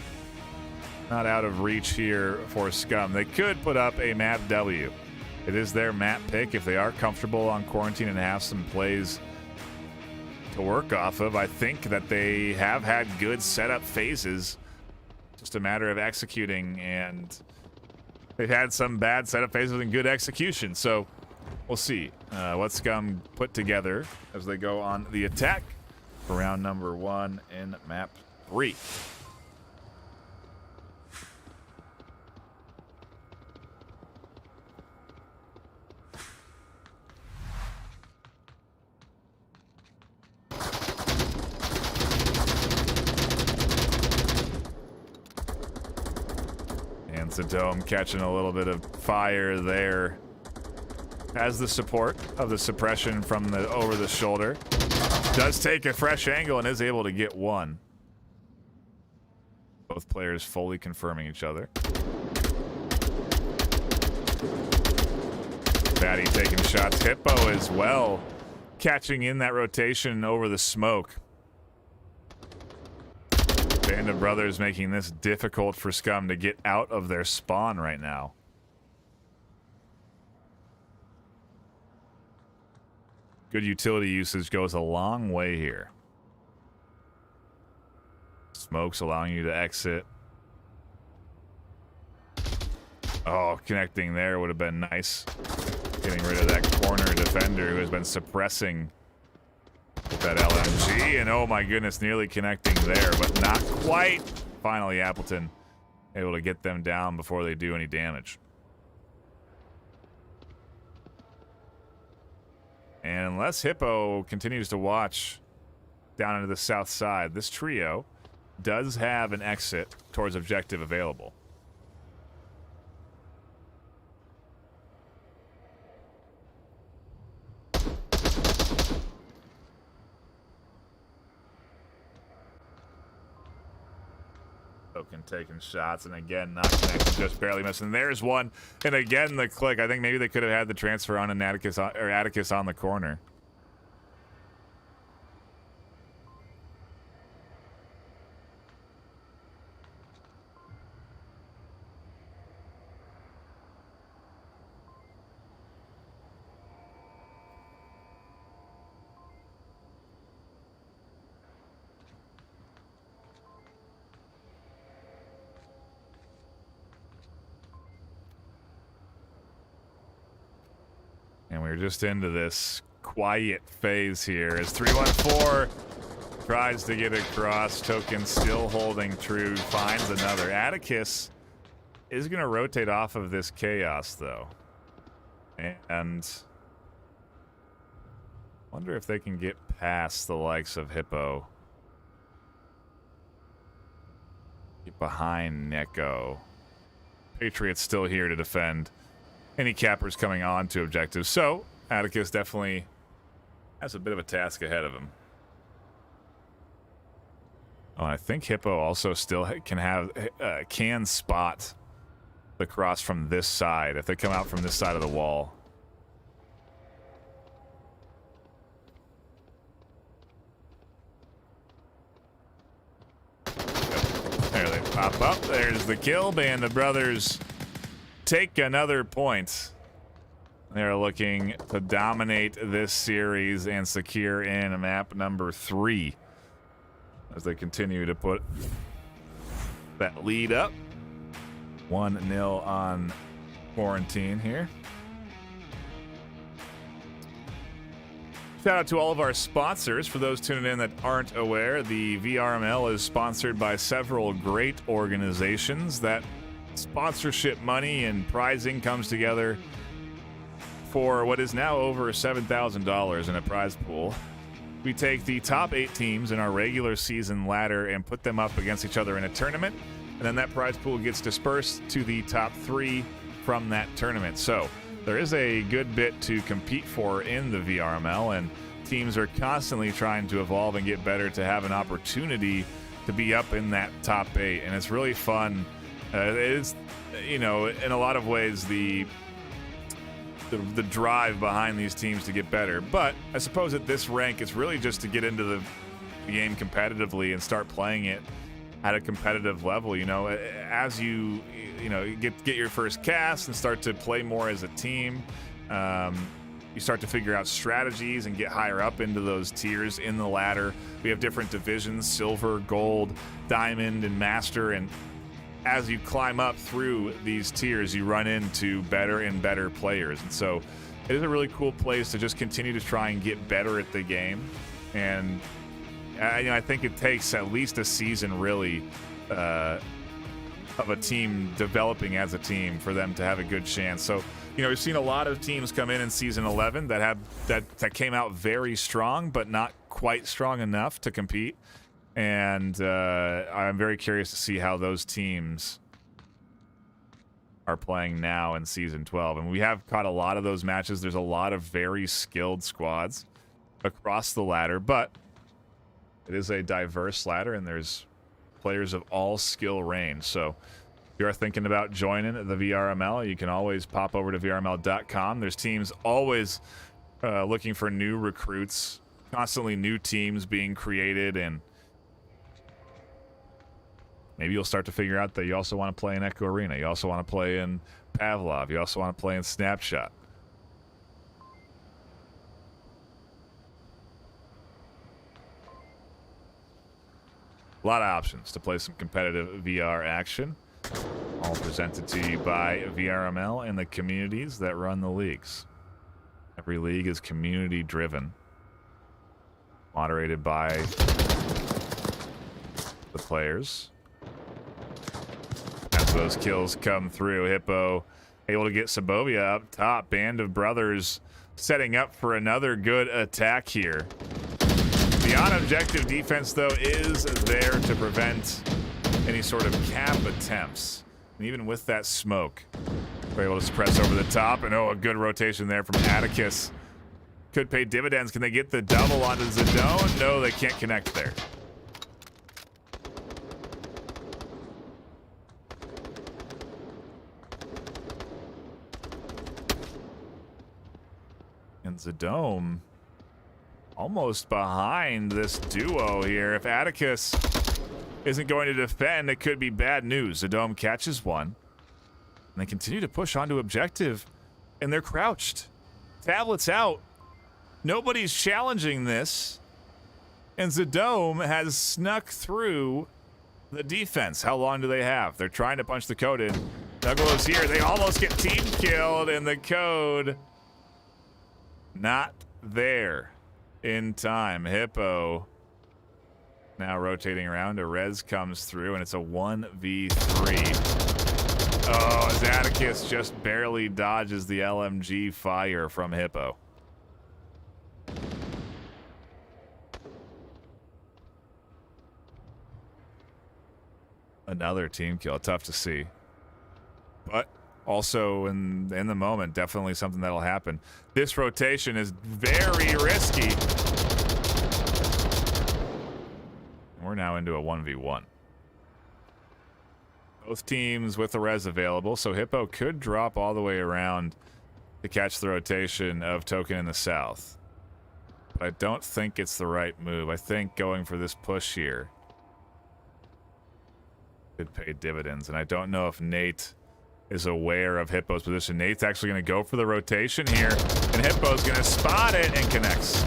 not out of reach here for Scum. They could put up a map W. It is their map pick if they are comfortable on quarantine and have some plays to work off of. I think that they have had good setup phases. Just a matter of executing, and they've had some bad setup phases and good execution. So we'll see what Scum put together as they go on the attack for round number 1 in map 3. And Sadome catching a little bit of fire there. Has the support of the suppression from the over the shoulder. Does take a fresh angle and is able to get one. Both players fully confirming each other. Batty taking shots. Hippo as well, catching in that rotation over the smoke. Band of Brothers making this difficult for Scum to get out of their spawn right now. Good utility usage goes a long way here. Smoke's allowing you to exit. Oh, connecting there would have been nice. Getting rid of that corner defender who has been suppressing with that LMG. And oh my goodness, nearly connecting there, but not quite. Finally, Appleton able to get them down before they do any damage. And unless Hippo continues to watch down into the south side, this trio does have an exit towards objective available. Token taking shots, and again, not connected, just barely missing. There's one, and again, the click. I think maybe they could have had the transfer on an Atticus on the corner. And we're just into this quiet phase here as 314 tries to get across. Token still holding true, finds another. Atticus is going to rotate off of this chaos, though. And wonder if they can get past the likes of Hippo. Get behind Neko. Patriots still here to defend any cappers coming on to objectives. So Atticus definitely has a bit of a task ahead of him. Oh, and I think Hippo also still can spot the cross from this side if they come out from this side of the wall. There they pop up. There's the kill. Band of Brothers take another point. They're looking to dominate this series and secure in map number 3 as they continue to put that lead up. 1-0 on Quarantine here. Shout out to all of our sponsors. For those tuning in that aren't aware, the VRML is sponsored by several great organizations. That sponsorship money and prizing comes together for what is now over $7,000 in a prize pool. We take the top 8 teams in our regular season ladder and put them up against each other in a tournament, and then that prize pool gets dispersed to the top 3 from that tournament. So there is a good bit to compete for in the VRML, and teams are constantly trying to evolve and get better to have an opportunity to be up in that top 8, and it's really fun. It is, you know, in a lot of ways the drive behind these teams to get better. But I suppose at this rank, it's really just to get into the game competitively and start playing it at a competitive level. You know, as you get your first cast and start to play more as a team, you start to figure out strategies and get higher up into those tiers in the ladder. We have different divisions: silver, gold, diamond, and master. And as you climb up through these tiers, you run into better and better players. And so it is a really cool place to just continue to try and get better at the game. And I think it takes at least a season, really, of a team developing as a team for them to have a good chance. So, you know, we've seen a lot of teams come in season 11 that came out very strong, but not quite strong enough to compete. And I'm very curious to see how those teams are playing now in Season 12. And we have caught a lot of those matches. There's a lot of very skilled squads across the ladder, but it is a diverse ladder, and there's players of all skill range. So if you're thinking about joining the VRML, you can always pop over to VRML.com. There's teams always looking for new recruits, constantly new teams being created, and maybe you'll start to figure out that you also want to play in Echo Arena. You also want to play in Pavlov. You also want to play in Snapshot. A lot of options to play some competitive VR action. All presented to you by VRML and the communities that run the leagues. Every league is community driven, moderated by the players. As those kills come through, Hippo able to get Sabovia up top. Band of Brothers setting up for another good attack here. The on-objective defense, though, is there to prevent any sort of cap attempts. And even with that smoke, they're able to suppress over the top. And oh, a good rotation there from Atticus. Could pay dividends. Can they get the double onto Zidane? No, they can't connect there. And Zidane almost behind this duo here. If Atticus isn't going to defend, it could be bad news. Zidane catches one, and they continue to push onto objective, and they're crouched. Tablets out. Nobody's challenging this, and Zidane has snuck through the defense. How long do they have? They're trying to punch the code in. Douglas here. They almost get team killed, and the code not there in time. Hippo now rotating around. A res comes through, and it's a 1v3. Oh, as Atticus just barely dodges the LMG fire from Hippo. Another team kill. Tough to see. But also in the moment, definitely something that'll happen. This rotation is very risky. We're now into a 1v1. Both teams with the res available, so Hippo could drop all the way around to catch the rotation of Token in the south. But I don't think it's the right move. I think going for this push here could pay dividends, and I don't know if Nate is aware of Hippo's position. Nate's actually going to go for the rotation here, and Hippo's going to spot it and connects.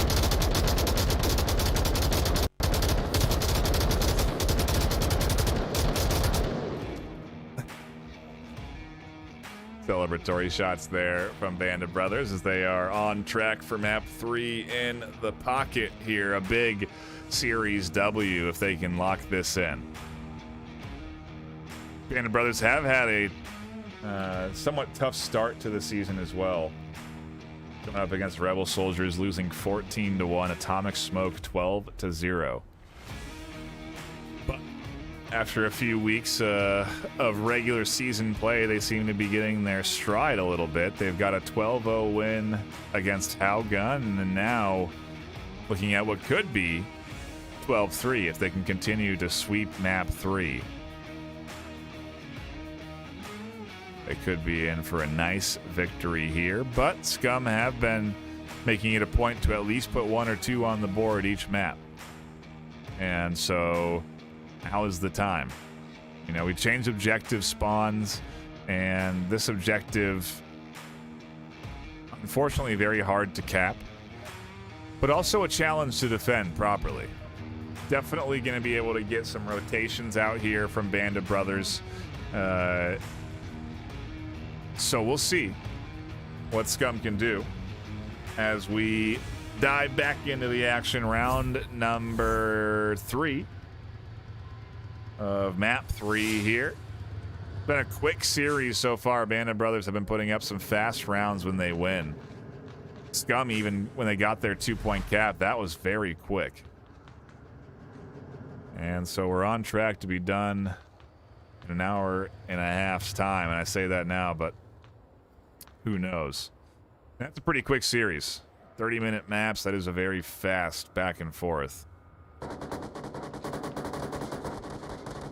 Celebratory shots there from Band of Brothers as they are on track for map 3 in the pocket here. A big Series W if they can lock this in. Band of Brothers have had a somewhat tough start to the season as well. Going up against Rebel Soldiers, losing 14-1. Atomic Smoke 12-0. But after a few weeks of regular season play, they seem to be getting their stride a little bit. They've got a 12-0 win against Howgun, and now looking at what could be 12-3 if they can continue to sweep map 3. They could be in for a nice victory here, but Scum have been making it a point to at least put 1 or 2 on the board each map. And so now is the time. You know, we changed objective spawns, and this objective, unfortunately, very hard to cap, but also a challenge to defend properly. Definitely going to be able to get some rotations out here from Band of Brothers. So we'll see what Scum can do as we dive back into the action. Round number 3 of map 3 here. Been a quick series so far. Band of Brothers have been putting up some fast rounds when they win. Scum, even when they got their 2-point cap, that was very quick. And so we're on track to be done in an hour and a half's time. And I say that now, but who knows? That's a pretty quick series. 30-minute maps. That is a very fast back and forth. And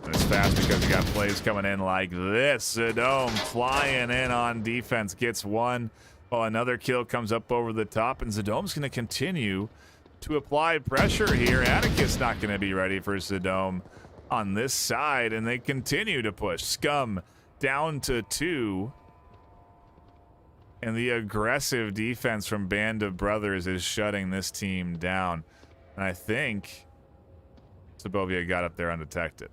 it's fast because you got plays coming in like this. Zedome flying in on defense, gets one. Well, another kill comes up over the top, and Zedome's going to continue to apply pressure here. Atticus not going to be ready for Zedome on this side, and they continue to push. Scum down to 2. And the aggressive defense from Band of Brothers is shutting this team down. And I think Sabovia got up there undetected.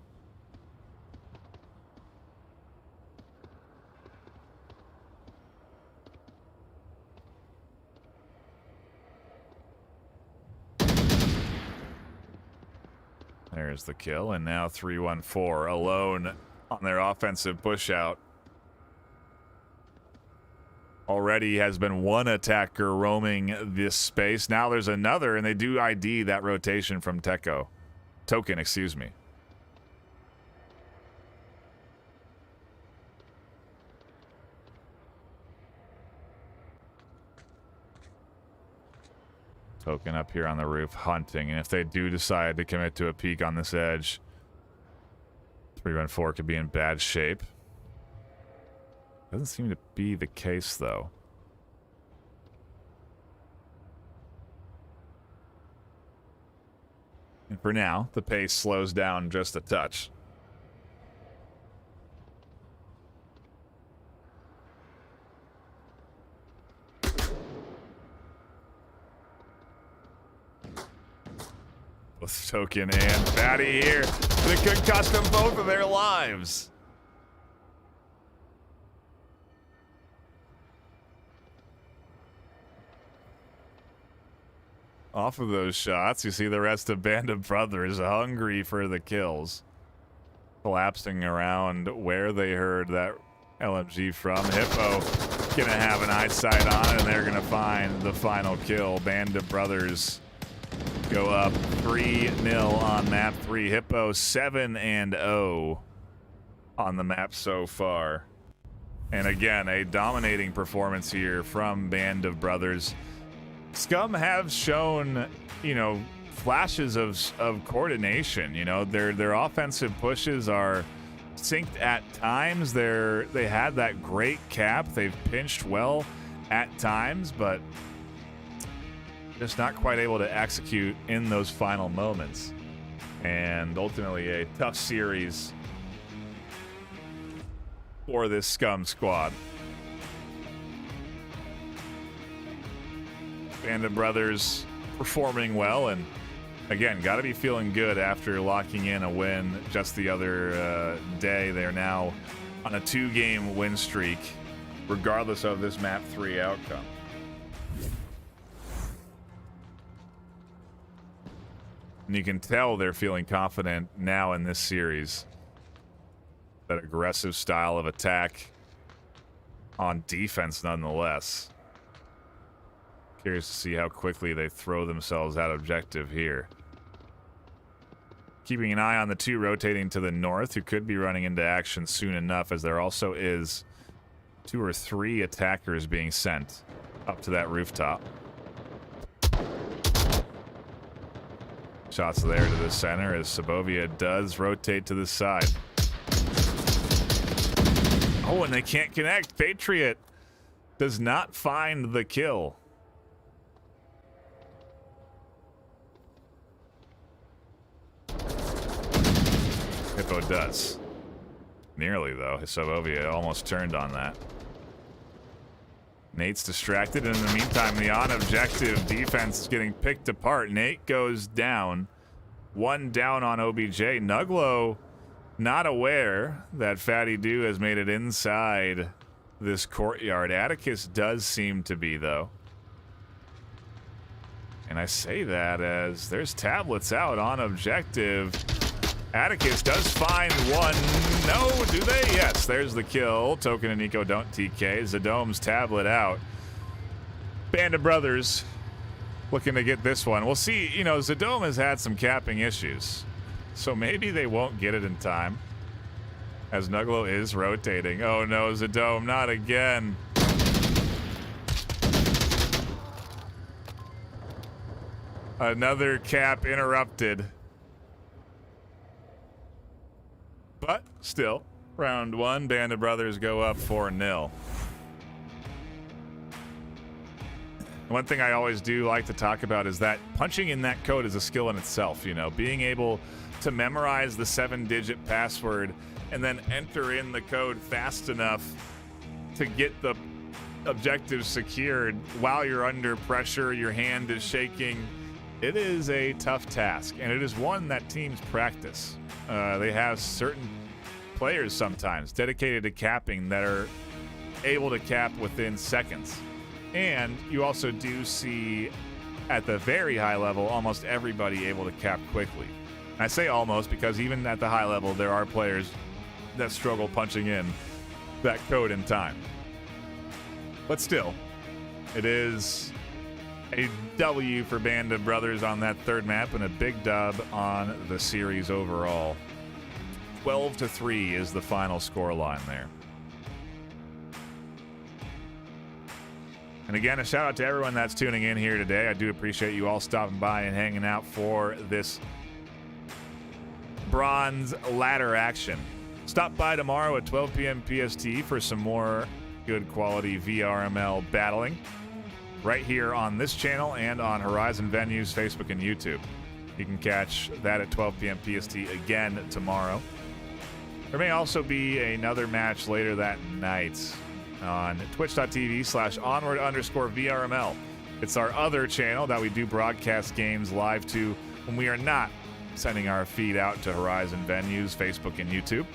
There's the kill, and now 314 alone on their offensive push out. Already has been one attacker roaming this space. Now there's another, and they do ID that rotation from Token, excuse me. Token up here on the roof hunting, and if they do decide to commit to a peek on this edge, 314 could be in bad shape. Doesn't seem to be the case, though. And for now, the pace slows down just a touch. Both Token and Fatty here. They could cost them both of their lives. Off of those shots, you see the rest of Band of Brothers hungry for the kills. Collapsing around where they heard that LMG from. Hippo gonna have an eyesight on it, and they're gonna find the final kill. Band of Brothers go up 3-0 on map 3. Hippo 7-0 on the map so far. And again, a dominating performance here from Band of Brothers. Scum have shown, you know, flashes of coordination. You know, their offensive pushes are synced at times. They had that great cap. They've pinched well at times, but just not quite able to execute in those final moments. And ultimately a tough series for this Scum squad. Band of Brothers performing well, and again, got to be feeling good after locking in a win just the other day. They're now on a 2-game win streak, regardless of this map 3 outcome. And you can tell they're feeling confident now in this series. That aggressive style of attack on defense nonetheless. Curious to see how quickly they throw themselves out objective here. Keeping an eye on the 2 rotating to the north, who could be running into action soon enough, as there also is 2 or 3 attackers being sent up to that rooftop. Shots there to the center as Sabovia does rotate to the side. Oh, and they can't connect. Patriot does not find the kill. Hippo does. Nearly, though. Sabovia almost turned on that. Nate's distracted, and in the meantime, the on-objective defense is getting picked apart. Nate goes down. 1 down on OBJ. Nuglo not aware that Fatty Doo has made it inside this courtyard. Atticus does seem to be, though. And I say that as there's tablets out on objective. Atticus does find one. No, do they? Yes, there's the kill. Token and Nico don't TK. Zedome's tablet out. Band of Brothers looking to get this one. We'll see. You know, Zedome has had some capping issues, so maybe they won't get it in time. as Nuglo is rotating. Oh no, Zadome, not again. Another cap interrupted. But still, round one, Band of Brothers go up 4-0. One thing I always do like to talk about is that punching in that code is a skill in itself, you know, being able to memorize the 7-digit password and then enter in the code fast enough to get the objective secured while you're under pressure, your hand is shaking. It is a tough task, and it is one that teams practice. They have certain players sometimes dedicated to capping that are able to cap within seconds. And you also do see, at the very high level, almost everybody able to cap quickly. And I say almost because even at the high level, there are players that struggle punching in that code in time. But still, it is a W for Band of Brothers on that third map and a big dub on the series overall. 12-3 is the final score line there. And again, a shout out to everyone that's tuning in here today. I do appreciate you all stopping by and hanging out for this bronze ladder action. Stop by tomorrow at 12 p.m. PST for some more good quality VRML battling right here on this channel and on Horizon Venues, Facebook, and YouTube. You can catch that at 12 p.m. PST again tomorrow. There may also be another match later that night on twitch.tv/onward_VRML. It's our other channel that we do broadcast games live to when we are not sending our feed out to Horizon Venues, Facebook, and YouTube.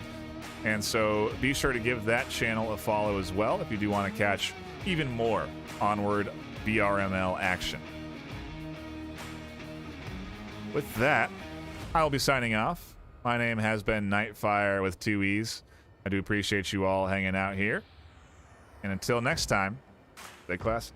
And so be sure to give that channel a follow as well if you do want to catch even more Onward VRML action. With that, I'll be signing off. My name has been Nightfire with 2 E's. I do appreciate you all hanging out here. And until next time, stay classy.